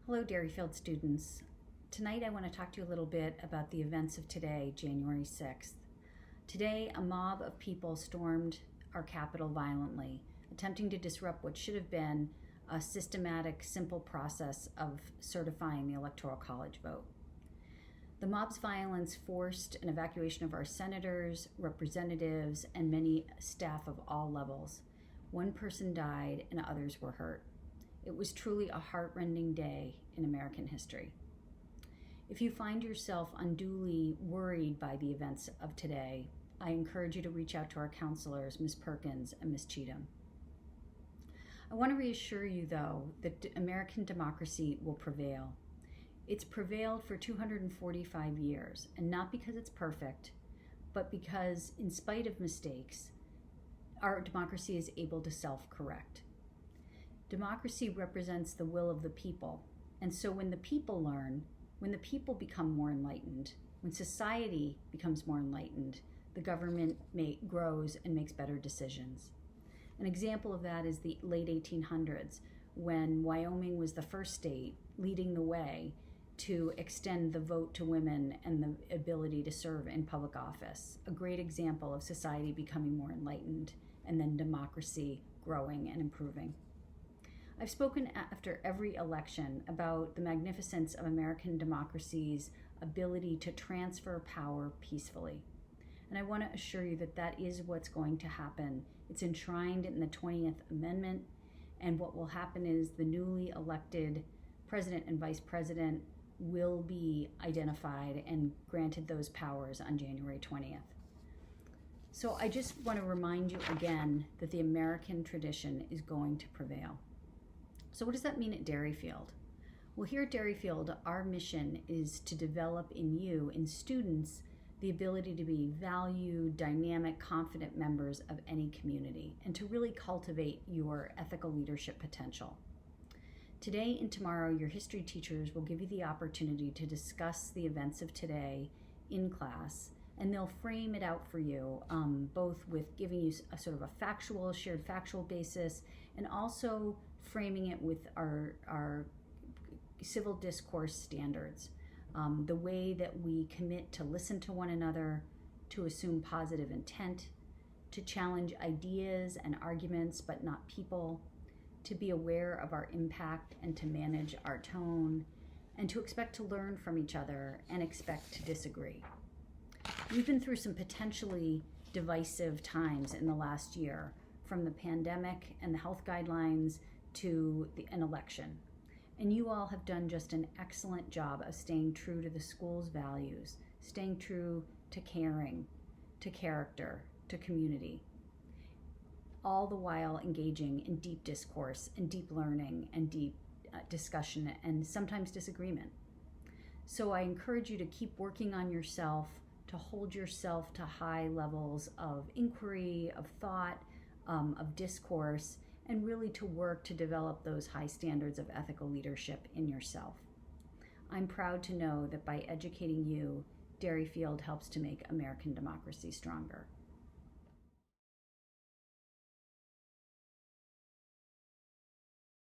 Hello, Derryfield students. Tonight I want to talk to you a little bit about the events of today, January 6th. Today, a mob of people stormed our Capitol violently, attempting to disrupt what should have been a systematic, simple process of certifying the Electoral College vote. The mob's violence forced an evacuation of our senators, representatives, and many staff of all levels. One person died and others were hurt. It was truly a heart-rending day in American history. If you find yourself unduly worried by the events of today, I encourage you to reach out to our counselors, Ms. Perkins and Ms. Cheatham. I want to reassure you, though, that American democracy will prevail. It's prevailed for 245 years, and not because it's perfect, but because, in spite of mistakes, our democracy is able to self-correct. Democracy represents the will of the people, and so when the people learn, when the people become more enlightened, when society becomes more enlightened, the government grows and makes better decisions. An example of that is the late 1800s, when Wyoming was the first state leading the way to extend the vote to women and the ability to serve in public office. A great example of society becoming more enlightened and then democracy growing and improving. I've spoken after every election about the magnificence of American democracy's ability to transfer power peacefully. And I want to assure you that that is what's going to happen. It's enshrined in the 20th Amendment, and what will happen is the newly elected president and vice president will be identified and granted those powers on January 20th. So I just want to remind you again that the American tradition is going to prevail. So what does that mean at Derryfield? Well, here at Derryfield, our mission is to develop in you, in students, the ability to be valued, dynamic, confident members of any community and to really cultivate your ethical leadership potential. Today and tomorrow, your history teachers will give you the opportunity to discuss the events of today in class, and they'll frame it out for you, both with giving you a sort of a shared factual basis, and also framing it with our civil discourse standards, the way that we commit to listen to one another, to assume positive intent, to challenge ideas and arguments but not people, to be aware of our impact and to manage our tone, and to expect to learn from each other and expect to disagree. We've been through some potentially divisive times in the last year, from the pandemic and the health guidelines to an election. And you all have done just an excellent job of staying true to the school's values, staying true to caring, to character, to community, all the while engaging in deep discourse and deep learning and deep discussion and sometimes disagreement. So I encourage you to keep working on yourself, to hold yourself to high levels of inquiry, of thought, of discourse, and really to work to develop those high standards of ethical leadership in yourself. I'm proud to know that by educating you, Derryfield helps to make American democracy stronger.